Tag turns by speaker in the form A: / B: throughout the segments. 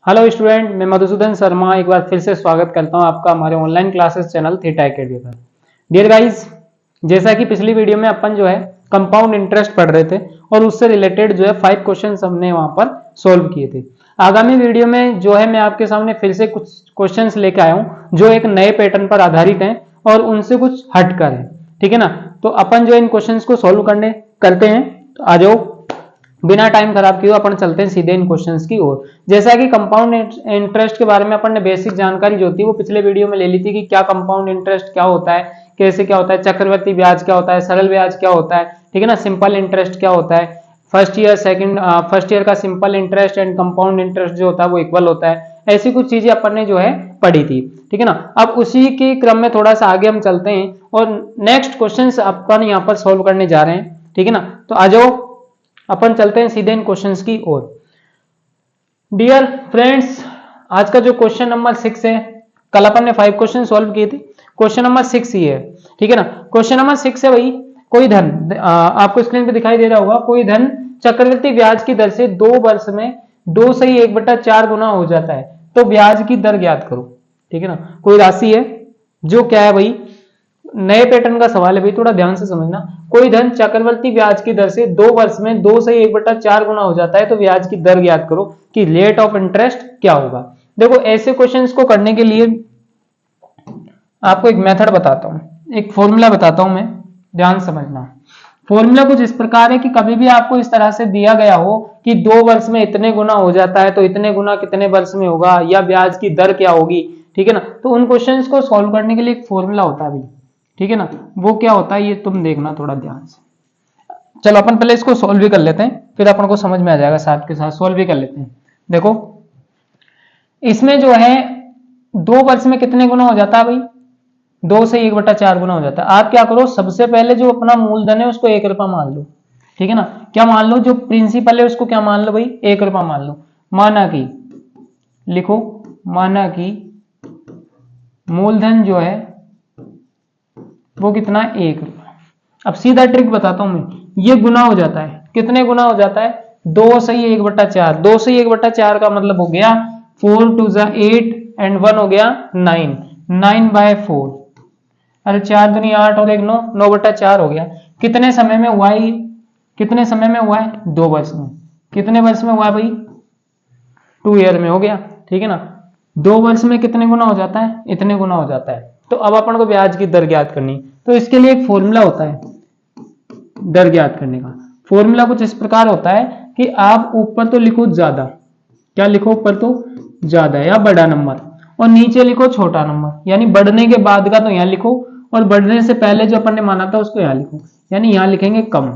A: Hello student, मैं मधुसूदन शर्मा एक बार फिर से स्वागत करता हूं आपका हमारे online classes channel theta academy पर। डियर गाइस, जैसा कि पिछली वीडियो में अपन जो है कंपाउंड इंटरेस्ट पढ़ रहे थे और उससे रिलेटेड जो है 5 क्वेश्चंस हमने वहां पर सोल्व किए थे। आगामी वीडियो में जो है मैं आपके सामने फिर से कुछ क्वेश्चंस लेके आया हूं जो एक नए पैटर्न पर आधारित हैं और उनसे कुछ हटकर है। ठीक है ना? तो अपन जो इन क्वेश्चंस को सोल्व करते हैं। तो आ जाओ, बिना टाइम खराब किए अपन चलते हैं सीधे इन क्वेश्चंस की ओर। जैसा कि कंपाउंड इंटरेस्ट के बारे में अपन ने बेसिक जानकारी जो थी वो पिछले वीडियो में ले ली थी कि क्या कंपाउंड इंटरेस्ट क्या होता है, कैसे क्या होता है, चक्रवर्ती ब्याज क्या होता है, सरल ब्याज क्या होता है, ठीक है ना, सिंपल इंटरेस्ट क्या होता है, फर्स्ट ईयर का simple interest and compound interest जो होता है वो इक्वल होता है। ऐसी कुछ चीजें अपन ने जो है पढ़ी थी। ठीक है ना? अब उसी के क्रम में थोड़ा सा आगे हम चलते हैं और नेक्स्ट क्वेश्चन अपन यहाँ पर सोल्व करने जा रहे हैं। ठीक है ना? तो आ जाओ, अपन चलते हैं सीधे इन क्वेश्चंस की ओर। डियर फ्रेंड्स, आज का जो क्वेश्चन नंबर 6 है, कल अपन ने 5 क्वेश्चन सॉल्व किए थे, क्वेश्चन नंबर 6 ही है। ठीक है ना? क्वेश्चन नंबर 6 है भाई, कोई धन आपको स्क्रीन पे दिखाई दे रहा होगा, कोई धन चक्रवृद्धि ब्याज की दर से 2 वर्ष में 2 से 1/4 गुना हो जाता है, तो ब्याज की दर ज्ञात करो। ठीक है ना? कोई राशि है जो क्या है भाई, नए पैटर्न का सवाल है भाई, थोड़ा ध्यान से समझना। कोई धन चक्रवर्ती ब्याज की दर से 2 वर्ष में 2 से 1/4 गुना हो जाता है, तो ब्याज की दर ज्ञात करो कि रेट ऑफ इंटरेस्ट क्या होगा। देखो, ऐसे क्वेश्चंस को करने के लिए आपको एक मेथड बताता हूं, एक फॉर्मूला बताता हूं मैं, ध्यान समझना। फॉर्मूला कुछ इस प्रकार है कि कभी भी आपको इस तरह से दिया गया हो कि 2 वर्ष में इतने गुना हो जाता है, तो इतने गुना कितने वर्ष में होगा या ब्याज की दर क्या होगी। ठीक है ना? तो उन क्वेश्चंस को सॉल्व करने के लिए एक फॉर्मूला होता है भाई। ठीक है ना? वो क्या होता है ये तुम देखना थोड़ा ध्यान से। चलो अपन पहले इसको सॉल्व भी कर लेते हैं, फिर अपन को समझ में आ जाएगा, साथ के साथ सॉल्व भी कर लेते हैं। देखो, इसमें जो है 2 वर्ष में कितने गुना हो जाता है भाई, 2 से 1/4 गुना हो जाता है। आप क्या करो, सबसे पहले जो अपना मूलधन है उसको 1 रुपया मान लो। ठीक है ना? क्या मान लो, जो प्रिंसिपल है उसको क्या मान लो भाई, 1 रुपया मान लो। माना कि, लिखो, माना कि मूलधन जो है वो कितना, 1 रुपया। अब सीधा ट्रिक बताता हूं मैं, ये गुना हो जाता है, कितने गुना हो जाता है, 2 से 1/4। 2 से 1/4 का मतलब हो गया 4 2 8 एंड 1 हो गया 9, 9/4। अरे 4 दूनी 8 और 1 9, 9/4 हो गया। कितने समय में हुआ है, कितने समय में हुआ है, 2 वर्ष में। कितने वर्ष में हुआ है भाई, 2 ईयर में हो गया। ठीक है ना? 2 वर्ष में कितने गुना हो जाता है, इतने गुना हो जाता है। तो अब अपन को ब्याज की दर ज्ञात करनी, तो इसके लिए एक फॉर्मूला होता है दर ज्ञात करने का। फॉर्मूला कुछ इस प्रकार होता है कि आप ऊपर तो लिखो ज्यादा, क्या लिखो, ऊपर तो ज्यादा या बड़ा नंबर, और नीचे लिखो छोटा नंबर, यानी बढ़ने के बाद का तो यहां लिखो और बढ़ने से पहले जो अपन ने माना था उसको यहां लिखो, यानी यहां लिखेंगे कम।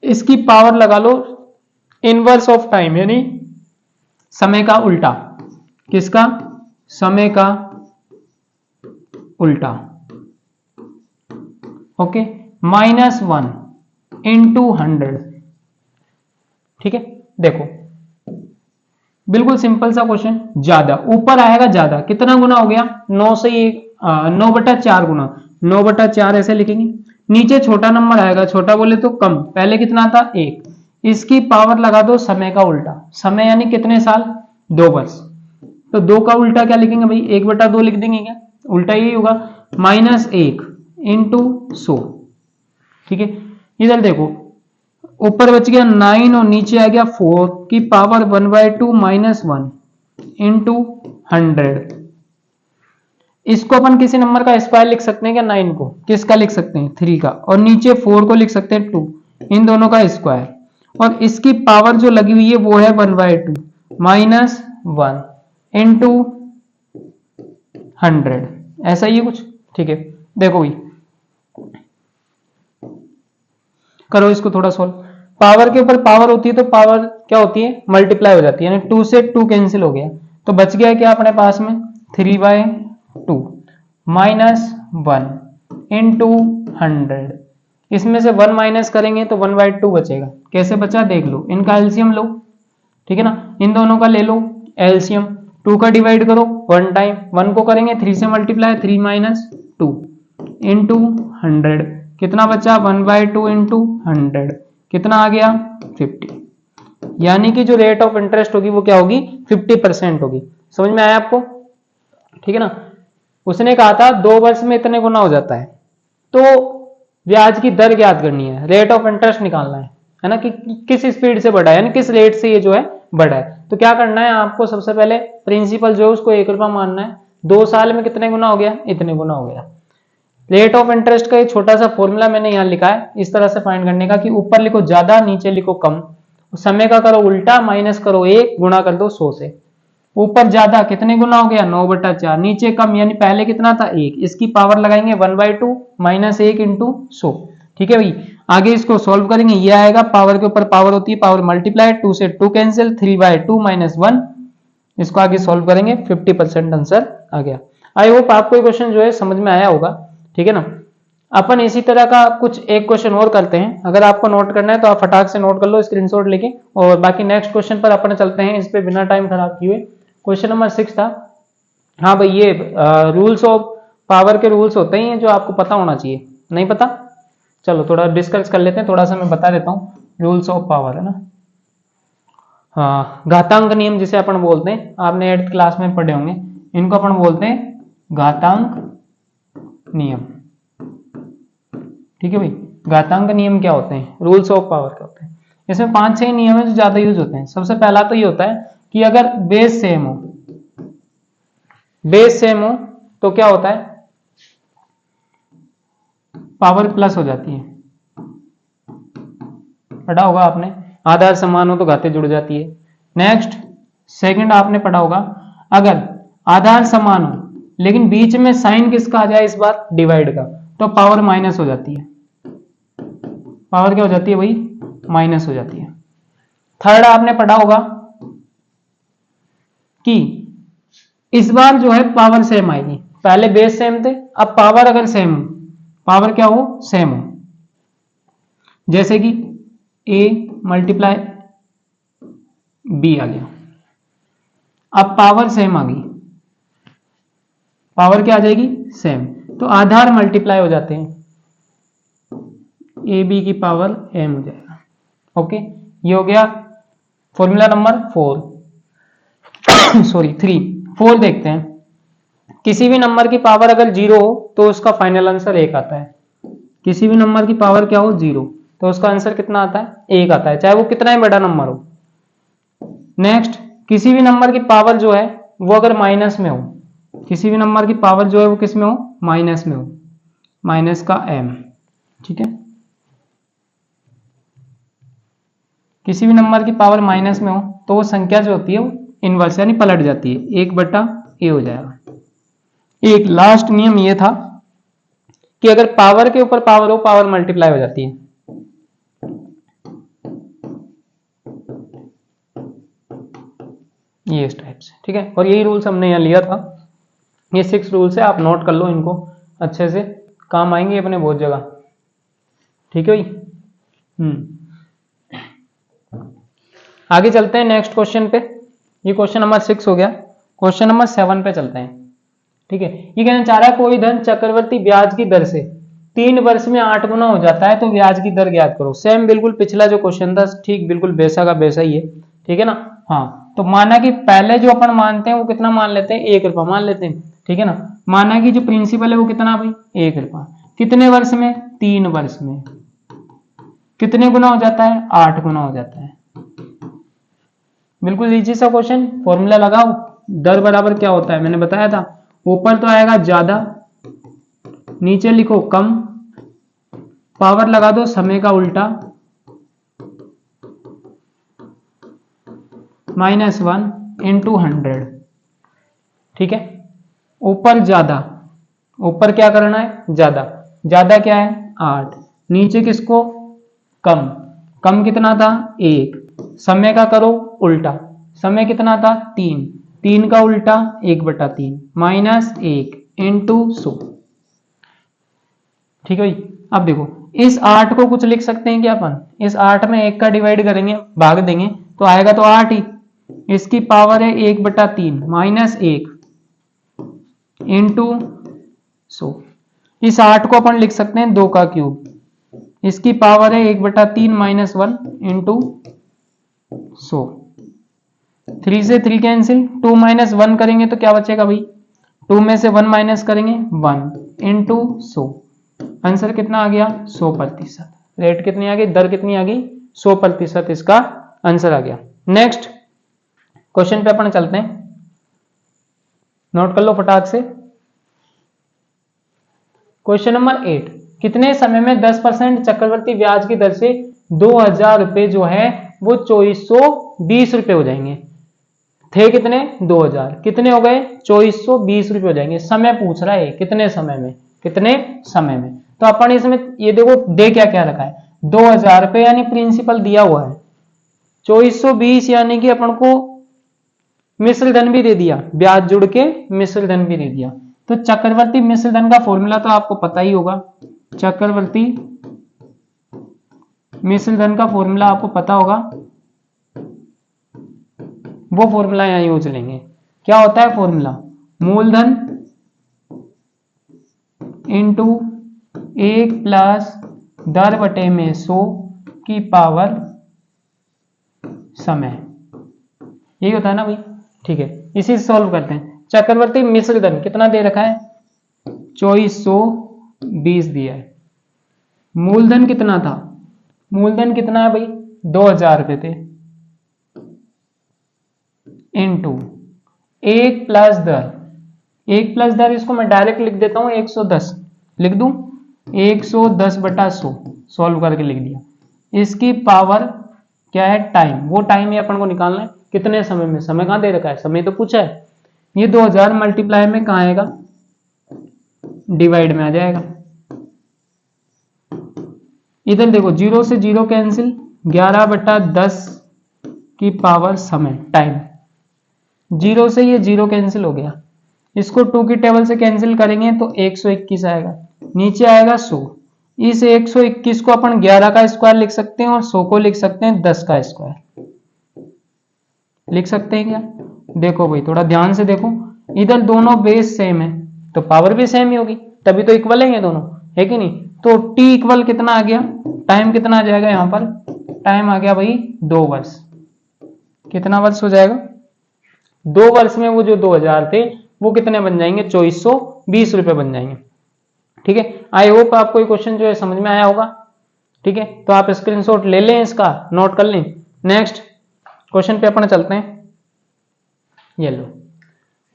A: इसकी पावर लगा लो इनवर्स ऑफ टाइम, यानी समय का उल्टा। किसका, समय का उल्टा। Okay, -1 into 100। ठीक है? देखो, बिल्कुल सिंपल सा क्वेश्चन। ज्यादा ऊपर आएगा, ज्यादा कितना गुना हो गया, 9/4 गुना, 9/4 ऐसे लिखेंगे। नीचे छोटा नंबर आएगा, छोटा बोले तो कम, पहले कितना था, 1। इसकी पावर लगा दो समय का उल्टा, समय यानी कितने साल, 2 वर्ष। तो 2 का उल्टा क्या लिखेंगे भाई, 1/2 लिख देंगे, क्या उल्टा ही होगा, -1 इंटू 100। ठीक है? इधर देखो, ऊपर बच गया 9 और नीचे आ गया 4 की पावर 1/2 -1 इंटू 100। इसको अपन किसी नंबर का स्क्वायर लिख सकते हैं क्या, 9 को किसका लिख सकते हैं, 3 का, और नीचे 4 को लिख सकते हैं 2, इन दोनों का स्क्वायर। और इसकी पावर जो लगी हुई है वो है 1/2 -1 इंटू 100, ऐसा ही है कुछ। ठीक है? देखो भाई, करो इसको थोड़ा सॉल्व। पावर के ऊपर पावर होती है तो पावर क्या होती है, मल्टीप्लाई हो जाती है, यानी 2 से 2 कैंसिल हो गया, तो बच गया क्या अपने पास में, 3/2 -1 इंटू 100। इसमें से 1 माइनस करेंगे तो 1/2 बचेगा। कैसे बचा देख लो, इनका एलसीएम लो। ठीक है ना? इन दोनों का ले लो एलसीएम, 2 का डिवाइड करो 1 टाइम, 1 को करेंगे 3 से मल्टीप्लाई, 3 - 2 इंटू 100। कितना बचा, 1/2 इंटू 100, कितना आ गया, 50। यानी कि जो रेट ऑफ इंटरेस्ट होगी वो क्या होगी 50% होगी। समझ में आया आपको? ठीक है ना। उसने कहा था 2 वर्ष में इतने गुना हो जाता है, तो ब्याज की दर ज्ञात करनी है, रेट ऑफ इंटरेस्ट निकालना है ना, कि किस स्पीड से बढ़ा है, यानी किस रेट से ये जो है बढ़ा है। तो क्या करना है आपको, सबसे पहले प्रिंसिपल जो है उसको 1 रुपया मानना है। 2 साल में कितने गुना हो गया, इतने गुना हो गया। रेट ऑफ इंटरेस्ट का एक छोटा सा फॉर्मूला मैंने यहाँ लिखा है इस तरह से फाइंड करने का, कि ऊपर लिखो ज्यादा, नीचे लिखो कम, समय का करो उल्टा, माइनस करो 1, गुणा कर दो 100 से। ऊपर ज्यादा कितने गुना हो गया 9/4, नीचे कम यानी पहले कितना था 1, इसकी पावर लगाएंगे 1/2 माइनस 1 इंटू 100। ठीक है भाई, आगे इसको सॉल्व करेंगे, ये आएगा, पावर के ऊपर पावर होती है, पावर मल्टीप्लाई, 2 से 2 कैंसिल, 3/2 माइनस 1, इसको आगे सॉल्व करेंगे, 50% आंसर आ गया। आई होप आपको ये क्वेश्चन जो है समझ में आया होगा। ठीक है ना। अपन इसी तरह का कुछ एक क्वेश्चन और करते हैं, अगर आपको नोट करना है तो आप फटाक से नोट कर लो स्क्रीनशॉट लेके, और बाकी नेक्स्ट क्वेश्चन पर अपन चलते हैं इस पे बिना टाइम खराब किए। क्वेश्चन नंबर 6 था। हाँ भाई, ये रूल्स ऑफ पावर के रूल्स होते ही हैं जो आपको पता होना चाहिए, नहीं पता? चलो थोड़ा डिस्कस कर लेते हैं, थोड़ा सा मैं बता देता हूँ रूल्स ऑफ पावर, है ना। हाँ, घातांक नियम जिसे अपन बोलते हैं, आपने 8th क्लास में पढ़े होंगे, इनको अपन बोलते हैं घातांक नियम। ठीक है भाई, घातांक नियम क्या होते हैं, रूल्स ऑफ पावर क्या होते हैं। इसमें 5-6 नियम है जो ज्यादा यूज होते हैं। सबसे पहला तो ये होता है कि अगर बेस सेम हो, बेस सेम हो तो क्या होता है, पावर प्लस हो जाती है। पढ़ा होगा आपने, आधार समान हो तो घातें जुड़ जाती है। नेक्स्ट, सेकंड आपने पढ़ा होगा, अगर आधार समान हो लेकिन बीच में साइन किसका आ जाए इस बार, डिवाइड का, तो पावर माइनस हो जाती है। पावर क्या हो जाती है भाई, माइनस हो जाती है। थर्ड आपने पढ़ा होगा कि इस बार जो है पावर सेम आएगी, पहले बेस सेम थे, अब पावर अगर सेम हो, पावर क्या हो, सेम हो, जैसे कि a मल्टीप्लाई b आ गया, अब पावर सेम आ गई, पावर क्या आ जाएगी, सेम, तो आधार मल्टीप्लाई हो जाते हैं, ए बी की पावर m हो जाएगा। ओके, ये हो गया फॉर्मूला नंबर 4 सॉरी 3। 4 देखते हैं, किसी भी नंबर की पावर अगर 0 हो तो उसका फाइनल आंसर 1 आता है। किसी भी नंबर की पावर क्या हो, 0, तो उसका आंसर कितना आता है, 1 आता है, चाहे वो कितना ही बड़ा नंबर हो। नेक्स्ट, किसी भी नंबर की पावर जो है वो अगर माइनस में हो, किसी भी नंबर की पावर जो है वो किस में हो, माइनस में हो, माइनस का m। ठीक है, किसी भी नंबर की पावर माइनस में हो तो वो संख्या जो होती है वो इनवर्स यानी पलट जाती है, 1/a हो जाएगा। एक लास्ट नियम ये था कि अगर पावर के ऊपर पावर हो, पावर मल्टीप्लाई हो जाती है। ये इस टाइप से, ठीक है, और यही रूल्स हमने यहाँ लिया था। ये 6 रूल्स है, आप नोट कर लो इनको अच्छे से, काम आएंगे अपने बहुत जगह। ठीक है भाई। आगे चलते हैं नेक्स्ट क्वेश्चन पे। ये क्वेश्चन नंबर 6 हो गया। क्वेश्चन नंबर 7 पे चलते हैं। ठीक है, ये कहना चाह रहा है कोई धन चक्रवर्ती ब्याज की दर से 3 वर्ष में 8 गुना हो जाता है तो ब्याज की दर ज्ञात करो। सेम बिल्कुल पिछला जो क्वेश्चन था, ठीक बिल्कुल वैसा का वैसा ही है। ठीक है ना। हाँ, तो माना कि पहले जो अपन मानते हैं वो कितना मान लेते हैं, 1 रुपया मान लेते हैं। ठीक है ना। माना कि जो प्रिंसिपल है वो कितना भाई, 1 रुपया, कितने वर्ष में, 3 वर्ष में, कितने गुना हो जाता है, 8 गुना हो जाता है। बिल्कुल इजी सा क्वेश्चन, फॉर्मूला लगाओ, दर बराबर क्या होता है मैंने बताया था, ऊपर तो आएगा ज्यादा, नीचे लिखो कम, पावर लगा दो समय का उल्टा, -1 इंटू 100। ठीक है, ऊपर ज्यादा, ऊपर क्या करना है, ज्यादा, ज्यादा क्या है 8, नीचे किसको, कम, कम कितना था 1, समय का करो उल्टा, समय कितना था 3, 3 का उल्टा 1/3, -1 इंटू 100। ठीक है भाई, अब देखो इस 8 को कुछ लिख सकते हैं क्या अपन, इस 8 में 1 का डिवाइड करेंगे, भाग देंगे तो आएगा तो 8 ही, इसकी पावर है 1/3 -1 इंटू 100। इस 8 को अपन लिख सकते हैं 2 का क्यूब, इसकी पावर है 1/3 -1 इंटू 100। 3 से 3 कैंसिल, 2 माइनस 1 करेंगे तो क्या बचेगा भाई, 2 में से 1 माइनस करेंगे 1 इंटू 100। आंसर कितना आ गया 100%। रेट कितनी आ गई, दर कितनी आ गई 100% इसका आंसर आ गया। नेक्स्ट क्वेश्चन पे अपन चलते हैं, नोट कर लो फटाक से। क्वेश्चन नंबर 8, कितने समय में 10% चक्रवर्ती ब्याज की दर से 2000 रुपए जो है वो 2420 रुपए हो जाएंगे। थे कितने 2000, कितने हो गए 2420 रुपए हो जाएंगे। समय पूछ रहा है कितने समय में, कितने समय में। तो अपन इसमें ये देखो दे क्या क्या रखा है, 2000 रुपए यानी प्रिंसिपल दिया हुआ है, 2420 यानी कि अपन को मिश्र धन भी दे दिया, ब्याज जुड़ के मिश्र धन भी दे दिया। तो चक्रवर्ती मिश्र धन का फॉर्मूला तो आपको पता ही होगा, चक्रवर्ती मिश्र धन का फॉर्मूला आपको पता होगा, वो फॉर्मूला यहां यूज लेंगे। क्या होता है फॉर्मूला, मूलधन इंटू 1 प्लस दर बटे में 100 की पावर समय, यही होता है ना भाई। ठीक है, इसी से सॉल्व करते हैं। चक्रवर्ती मिश्र धन कितना दे रखा है 2420 दिया है। मूलधन कितना था, मूलधन कितना है भाई 2000 रुपए थे, इंटू 1 प्लस दर, 1 प्लस दर इसको मैं डायरेक्ट लिख देता हूं 110 लिख दूं, 110/100 सॉल्व करके लिख दिया। इसकी पावर क्या है टाइम, वो टाइम ही अपन को निकालना है कितने समय में। समय कहां दे रखा है, समय तो पूछा है। ये 2000 मल्टीप्लाई में कहां आएगा, डिवाइड में आ जाएगा। इधर देखो 0 से 0 कैंसिल, 11/10 की पावर समय टाइम, 0 से ये 0 कैंसिल हो गया। इसको 2 की टेबल से कैंसिल करेंगे तो 121 आएगा, नीचे आएगा 100। इस 121 को अपन 11 का स्क्वायर लिख सकते हैं और 100 को लिख सकते हैं 10 का स्क्वायर, लिख सकते हैं क्या। देखो भाई थोड़ा ध्यान से देखो, इधर दोनों बेस सेम है तो पावर भी सेम ही होगी, तभी तो इक्वल है ये दोनों, है कि नहीं। तो t इक्वल कितना आ गया, टाइम कितना आ जाएगा यहां पर, टाइम आ गया भाई 2 वर्ष। कितना वर्ष हो जाएगा, 2 वर्ष में वो जो 2000 थे वो कितने बन जाएंगे 2420 रुपए बन जाएंगे। ठीक है, आई होप आपको ये क्वेश्चन जो है समझ में आया होगा। ठीक है, तो आप स्क्रीनशॉट ले लें, इसका नोट कर लें। नेक्स्ट क्वेश्चन पे अपन चलते हैं। ये लो,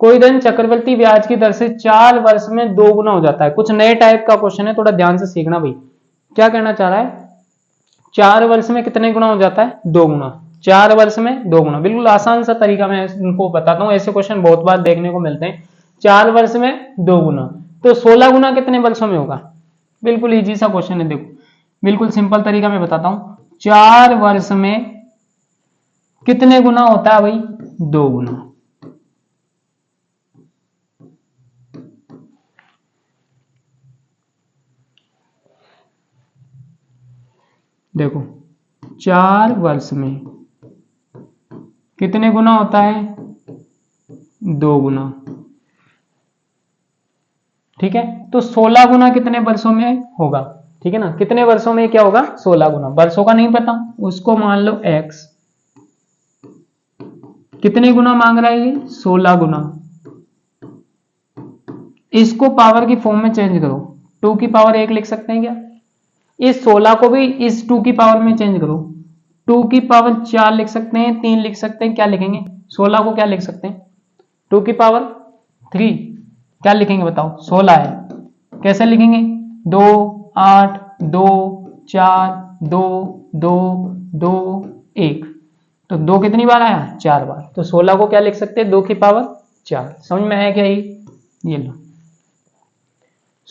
A: कोई धन चक्रवर्ती ब्याज की दर से 4 वर्ष में 2 गुना हो जाता है। कुछ नए टाइप का क्वेश्चन है, थोड़ा ध्यान से सीखना भाई। क्या कहना चाह रहा है, 4 वर्ष में कितने गुना हो जाता है 2 गुना, 4 वर्ष में 2 गुना। बिल्कुल आसान सा तरीका मैं इनको बताता हूँ, ऐसे क्वेश्चन बहुत बार देखने को मिलते हैं। 4 वर्ष में 2 गुना, तो 16 गुना कितने वर्षों में होगा। बिल्कुल इजी सा क्वेश्चन है, देखो बिल्कुल सिंपल तरीका मैं बताता हूँ। 4 वर्ष में कितने गुना होता है भाई 2 गुना। देखो 4 वर्ष में कितने गुना होता है 2 गुना। ठीक है, तो 16 गुना कितने वर्षों में होगा। ठीक है ना, कितने वर्षों में क्या होगा 16 गुना। वर्षों का नहीं पता, उसको मान लो x। कितने गुना मांग रहा है ये 16 गुना। इसको पावर की फॉर्म में चेंज करो, 2 की पावर 1 लिख सकते हैं क्या। इस 16 को भी इस 2 की पावर में चेंज करो, 2 की पावर 4 लिख सकते हैं, 3 लिख सकते हैं। क्या लिखेंगे 16 को क्या लिख सकते हैं 2 की पावर 3, क्या लिखेंगे बताओ 16 है, कैसे लिखेंगे 2 8 2 4 2 2 2 1, तो 2 कितनी बार आया 4 बार। तो 16 को क्या लिख सकते हैं 2 की पावर 4। समझ में आया क्या ये लो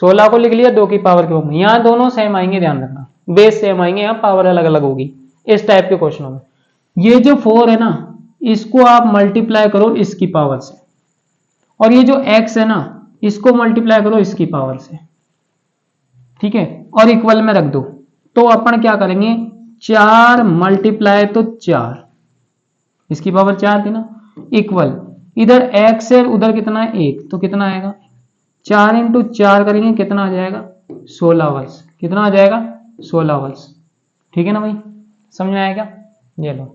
A: 16 को लिख लिया 2 की पावर के ऊपर। यहाँ दोनों सेम आएंगे, ध्यान रखना बेस सेम आएंगे, यहाँ पावर अलग अलग होगी इस टाइप के क्वेश्चनों में। ये जो 4 है ना, इसको आप मल्टीप्लाई करो इसकी पावर से, और ये जो x है ना इसको मल्टीप्लाई करो इसकी पावर से। ठीक है, और इक्वल में रख दो। तो अपन क्या करेंगे 4 मल्टीप्लाई तो 4, इसकी पावर 4 थी ना, इक्वल इधर x है उधर कितना है 1, तो कितना आएगा 4 इंटू 4 करेंगे कितना आ जाएगा 16 वर्ष। कितना आ जाएगा 16 वर्ष। ठीक है ना भाई, समझ में आएगा। ये लो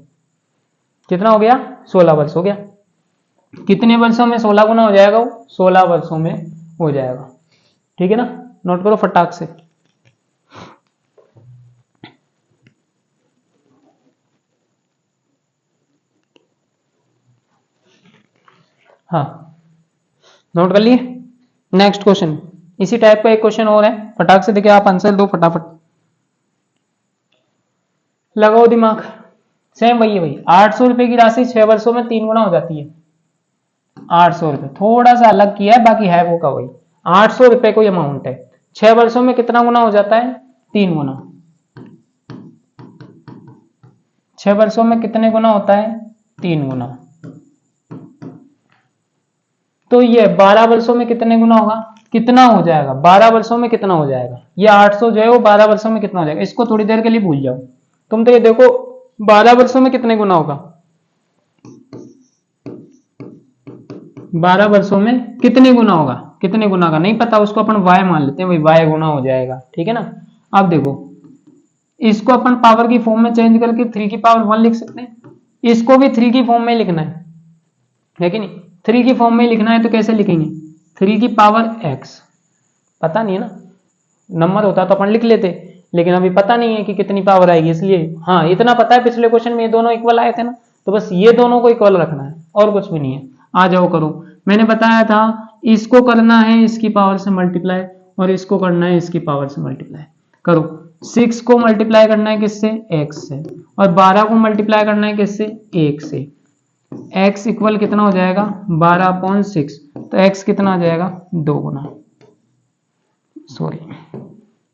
A: कितना हो गया, 16 वर्ष हो गया। कितने वर्षों में 16 गुना हो जाएगा, वो 16 वर्षों में हो जाएगा। ठीक है ना, नोट करो फटाक से। हाँ, नोट कर लिए। नेक्स्ट क्वेश्चन, इसी टाइप का एक क्वेश्चन और है, फटाक से देखिए, आप आंसर दो फटाफट, लगाओ दिमाग। सेम वही है भाई, 800 रुपए की राशि 6 वर्षों में 3 गुना हो जाती है। 800 रुपए थोड़ा सा अलग किया है, बाकी है वो का वही। 800 रुपए कोई अमाउंट है, 6 वर्षों में कितना गुना हो जाता है, 3 गुना। 6 वर्षों में कितने गुना होता है, 3 गुना। तो ये 12 वर्षों में कितने गुना होगा, कितना हो जाएगा, 12 वर्षों में कितना हो जाएगा, ये 800 जो है वो 12 वर्षों में कितना हो जाएगा, इसको थोड़ी देर के लिए भूल जाओ। तुम तो ये देखो 12 वर्षों में कितने गुना होगा, 12 वर्षों में कितने गुना होगा, कितने गुना का नहीं पता, उसको अपन y मान लेते हैं भाई, y गुना हो जाएगा। ठीक है ना, अब देखो इसको अपन पावर की फॉर्म में चेंज करके 3 की पावर 1 लिख सकते हैं, इसको भी 3 की फॉर्म में लिखना है कि नहीं, 3 की फॉर्म में लिखना है तो कैसे लिखेंगे, 3 की पावर x, पता नहीं है ना, नंबर होता तो अपन लिख लेते, लेकिन अभी पता नहीं है कि कितनी पावर आएगी, इसलिए हाँ इतना पता है पिछले क्वेश्चन में ये दोनों इक्वल आए थे ना, तो बस ये दोनों को इक्वल रखना है और कुछ भी नहीं है। आ जाओ करो, मैंने बताया था इसको करना है इसकी पावर से मल्टीप्लाई और इसको करना है इसकी पावर से मल्टीप्लाई। करो, 6 को मल्टीप्लाई करना है किससे, x से, और 12 को मल्टीप्लाई करना है किससे, 1 से। x इक्वल कितना हो जाएगा, 12/6, तो x कितना आ जाएगा, 2 गुना, सॉरी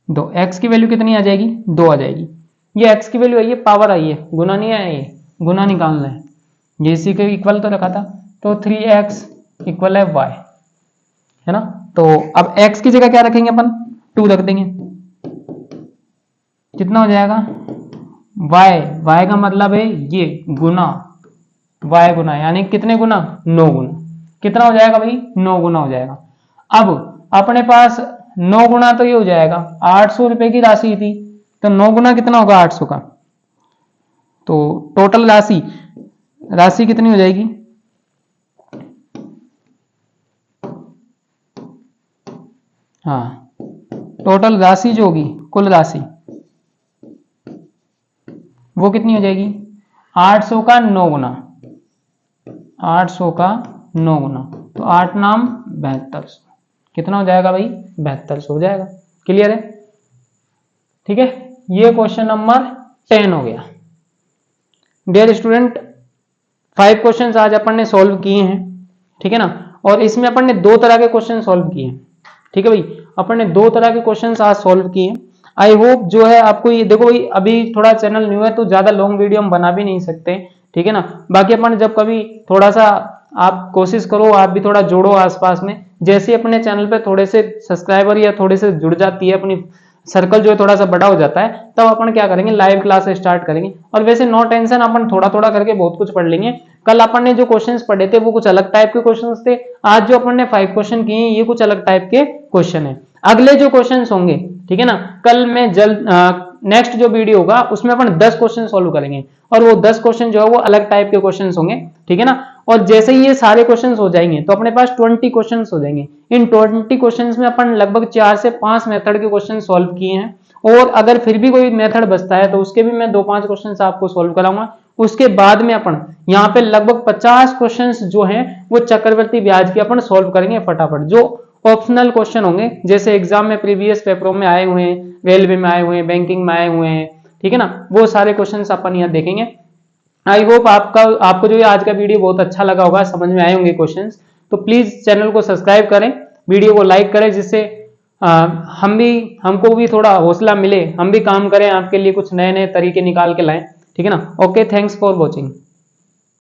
A: 2, x की वैल्यू कितनी आ जाएगी, 2 आ जाएगी। ये x की वैल्यू आई है, पावर आई है, गुना नहीं आया, ये गुना निकालना है, ये इसी के इक्वल तो रखा था, तो 3x इक्वल है y, है ना। तो अब x की जगह क्या रखेंगे अपन, 2 रख देंगे, कितना हो जाएगा, y का मतलब है ये गुना, y गुना, यानी कितने गुना, 9 गुना, कितना हो जाएगा भाई, 9 गुना हो जाएगा। अब अपने पास 9 गुना तो ये हो जाएगा, 800 रुपए की राशि थी, तो 9 गुना कितना होगा 800 का, तो टोटल राशि कितनी हो जाएगी, हाँ टोटल राशि जो होगी, कुल राशि वो कितनी हो जाएगी, 800 का 9 गुना, 800 का 9 गुना, तो 8 नाम 7200, कितना हो जाएगा भाई, 7200 हो जाएगा। क्लियर है, ठीक है, ये क्वेश्चन नंबर 10 हो गया। डियर स्टूडेंट, 5 क्वेश्चंस आज अपन ने सॉल्व किए हैं, ठीक है ना, और इसमें अपन ने 2 तरह के क्वेश्चन सॉल्व किए हैं। ठीक है भाई, अपन ने 2 तरह के क्वेश्चंस आज सॉल्व किए हैं। आई होप जो है आपको ये, देखो भाई अभी थोड़ा चैनल न्यू है तो ज्यादा लॉन्ग वीडियो हम बना भी नहीं सकते, ठीक है ना, बाकी अपन जब कभी थोड़ा सा आप कोशिश करो, आप भी थोड़ा जोड़ो आसपास में, जैसे अपने चैनल पे थोड़े से सब्सक्राइबर या थोड़े से जुड़ जाती है, अपनी सर्कल जो है थोड़ा सा बड़ा हो जाता है, तब अपन क्या करेंगे, लाइव क्लास स्टार्ट करेंगे। और वैसे नो टेंशन, अपन थोड़ा थोड़ा करके बहुत कुछ पढ़ लेंगे। कल अपन ने जो क्वेश्चंस पढ़े थे वो कुछ अलग टाइप के क्वेश्चंस थे, आज जो अपन ने 5 क्वेश्चन किए हैं ये कुछ अलग टाइप के क्वेश्चन है। अगले जो क्वेश्चंस होंगे, ठीक है ना, कल मैं जल्द नेक्स्ट जो वीडियो होगा उसमें अपन 10 क्वेश्चन सॉल्व करेंगे, और वो 10 क्वेश्चन जो है वो अलग टाइप के क्वेश्चंस होंगे, ठीक है ना। और जैसे ही ये सारे क्वेश्चंस हो जाएंगे तो अपने पास 20 क्वेश्चंस हो जाएंगे। इन 20 क्वेश्चंस में अपन लगभग 4 से 5 मेथड के क्वेश्चन सॉल्व किए हैं, और अगर फिर भी कोई मेथड बचता है तो उसके भी मैं 2-5 क्वेश्चंस आपको सॉल्व कराऊंगा। उसके बाद में अपन यहाँ पे लगभग 50 क्वेश्चंस जो हैं वो चक्रवर्ती ब्याज के अपन सॉल्व करेंगे फटाफट, जो ऑप्शनल क्वेश्चन होंगे, जैसे एग्जाम में प्रीवियस पेपरों में आए हुए हैं, रेलवे में आए हुए हैं, बैंकिंग में आए हुए हैं, ठीक है ना, वो सारे क्वेश्चंस अपन यहाँ देखेंगे। आई होप आपको जो ये आज का वीडियो बहुत अच्छा लगा होगा, समझ में आए होंगे क्वेश्चंस, तो प्लीज चैनल को सब्सक्राइब करें, वीडियो को लाइक करें, जिससे हमको भी थोड़ा हौसला मिले, हम भी काम करें, आपके लिए कुछ नए नए तरीके निकाल के लाएं, ठीक है ना। Okay, thanks for watching.